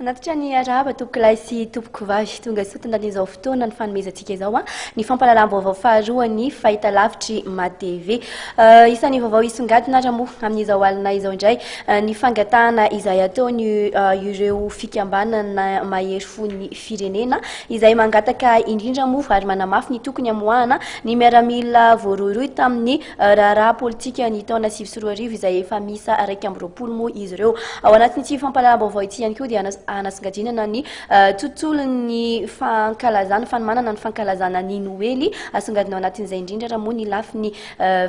Natitra ny araba tompoko lahy sy tompoko vavy tonga sotondan'izao fotoana ny fanomezantsika izao ny fampahalalam-baovao faharoa ny fahitalavitry matv isan'ny vaovao isongadina ary moa amin'izao alina izao indray ny fangatahana izay ataony ireo fikambanana mahery fo ny firenena izay mangataka indrindra moa ary manamafy ny tokony amoahana ny miaramila voaroiroy tamin'ny raharaha politika ny taona 2024 izay efa misa 2 moa izy ireo ao anatin'ity fampahalalam-baovao ity ihany koa dia anasongadinana ny tontolon'ny fankalazana fanomanana ny fankalazana ny noely asongadina ao anatin'izay indrindra raha moa ny lafiny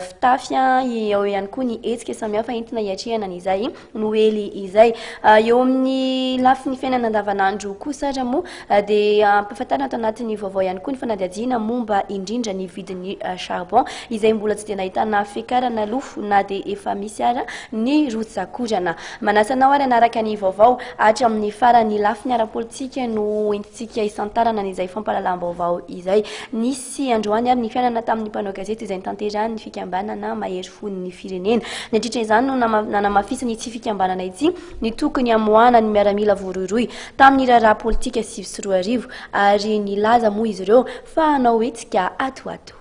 fitafy eo ihany koa ny hetsika samihafa entina hiatrehana an'izay noely izay eo amin'ny lafiny fiainana andavanandro kosa raha moa dia ampahafantarina ato anatin'ny vaovao ihany koa ny fanadihadiana momba indrindra ny vidin'ny charbon izay mbola tsy dia nahitana fiakarana lofo na dia efa misy ara ny rotsakorana manasanao ary anaraka ny vaovao atra amin'ny farany lafiny ara-politika no entintsika isantarana n'izay fampahalalam-baovao izay nisy androany ary ny fiainana tamin'ny mpanao gazety izay nitanterahany fikambanana mahery fon'ny firenena ny antritra izany no nanamafisany ity fikambanana ity ny tokony amoahana ny miaramila voaroiroy tamin'ny raharaha politika 2024 ary nilaza moa izy ireo fa hanao hetsika atoato.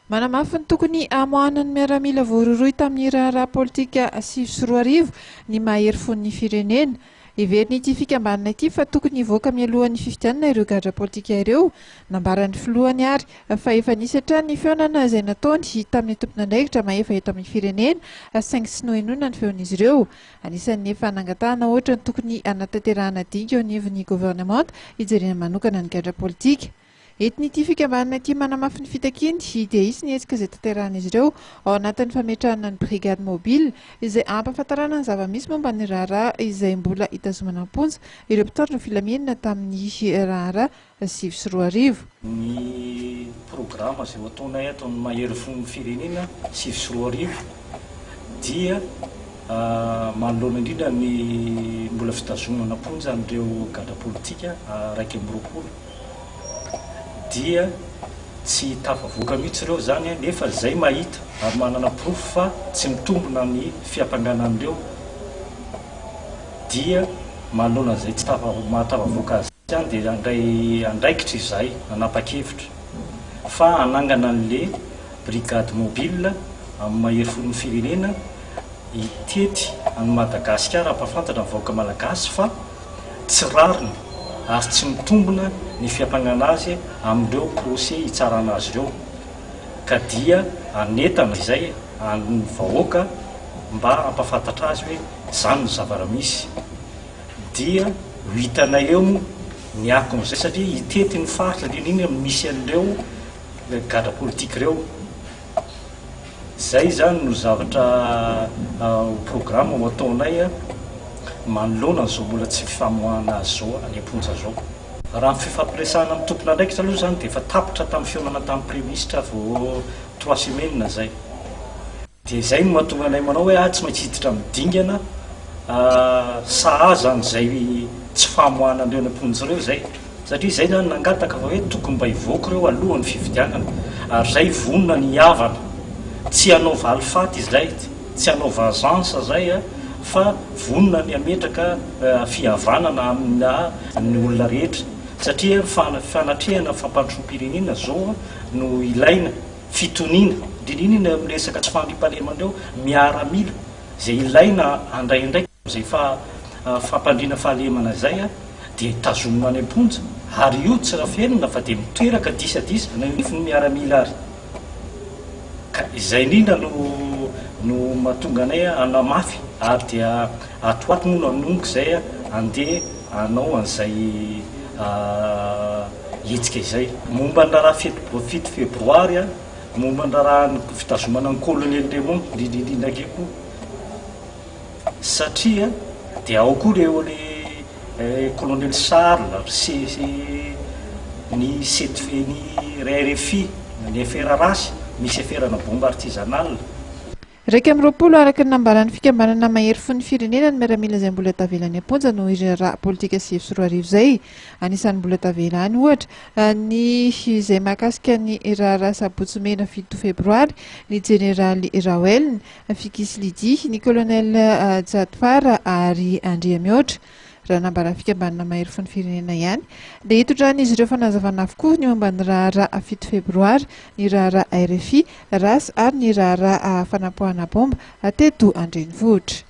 Manamafy ny tokony amoahana ny miaramila voaroiroy tamin'ny raharaha politika 2024 ny mahery fon'ny firenena everiny ity fikambanana ity fa tokony hivoaka mialohan'ny fifidianana ireo gadra politika ireo nambaran'ny filohany ary fa efa nisy hatrany ny feonana izay nataony tamin'ny tompon'andraikitra maefa eto amin'ny firenena saingy sy nohenoina ny feon'izy ireo anisan'ny efa nangatahana ohatra ny tokony anatanterahana dinga eo anivon'ny gouvernement hijerena manokana ny gadra politika. Etin'ity fikambanana ity manamafy ny fitakiny dia isy ny hetsika izay tanterahana izy ireo ao anatin'ny fametrahana ny brigade mobile izay ampahafantarana ny zava-misy momba ny raharaha izay mbola hitazomana am-ponja ireo mpitandrina filaminana tamin'ny raharaha 2024. Ny programa izay ataonay ato ny mahery fon'ny firenena 2024 dia manoloana indrindra ny mbola fitazomana am-ponja n'ireo gadra politika 2 dia tsy tafavoaka mihitsy ireo zany nefa zay mahita ary manana proof fa tsy mitombona ny fiampanganan'ireo dia manoloana zay tsy mahatafavoaka azy zany dia andraikitra izay nanapa-kevitra fa anangana an'le brigade mobile amin'ny mahery fon'ny firenena hitety amin'ny Madagasikara ampahafantatra ny vahoaka malagasy fa tsy rarina ary tsy mitombona ny fiampangana azy amin'ireo procès hitsarana azy ireo ka dia anetana izay ny vahoaka mba ampahafantatra azy hoe zany ny zavara-misy dia hitanay eo ny akon'izay satria hitety ny faritra indrindra misy an'ireo gadra politika ireo zay zany no zavatra programa ho ataonay manoloana zao mbola tsy famoahana azy zao any am-ponja zao raha ny fifampiresahana amin'ny tompon'andraikitra aloha zany dia efa tapitra tamin'ny feonana tamin'ny premier ministre vao 3 semaines zay dia zay no mahatonga anay manao hoe tsy maintsy hiditra midingana sahaza an'izay tsy famoahana andreo any am-ponja ireo zay satria zay zany nangataka fa hoe tokony mba hivoaka ireo alohan'ny fifidianana ary zay vonona ny havana tsy hanao valifaty zay tsy hanao vazansa zay fa vonona ny ametraka fihavanana amina ny olona rehetra satria fanatrehana fampandrom-pirenena zao no ilaina fitoniana indrindra amin'ny resaka tsy fandriam-pahalemandreo miaramila zay ilaina andraindraiky zay fampandriana fahalemana zay dia tazomina any am-ponja ary io tsy raha fiainana fa dia mitoeraka disadisa nifony miaramila ary ka izay indrindra no mahatonga anay anamafy ary dia atoato moa nanomboka izay andeha anao an'izay hetsika izay momba ny raharaha fito febroary momba ny raharaha fitazomana ny colonel Lemon indrindrindrindra ake koa satria dia ao koa reo le colonel Charles ny RFI ny affaire rasy misy affaire na bomba artisanal Raika amby roapolo araka ny nambaran'ny fikambanana mahery fon'ny firenena ny miaramila izay mbola tavelany am-ponja no iraharaha politika sy efy sy roa arivo izay. Anisan'ny mbola tavelany ohatra ny izay mahakasika ny iraharaha sabotsy mena 7 febroary ny jeneraly Raoelina, Fikisy Lidy, ny kolonel Jatfara ary Andria Mihoatra. Raha nambaran'ny fikambanana mahery fon'ny firenena ihany dia hitodrany izy ireo fanazavana avokoa ny momba ny raharaha 7 febroary, ny raharaha RFI, RAS ary ny raharaha fanampoahana bomba teto Andrenivohitra.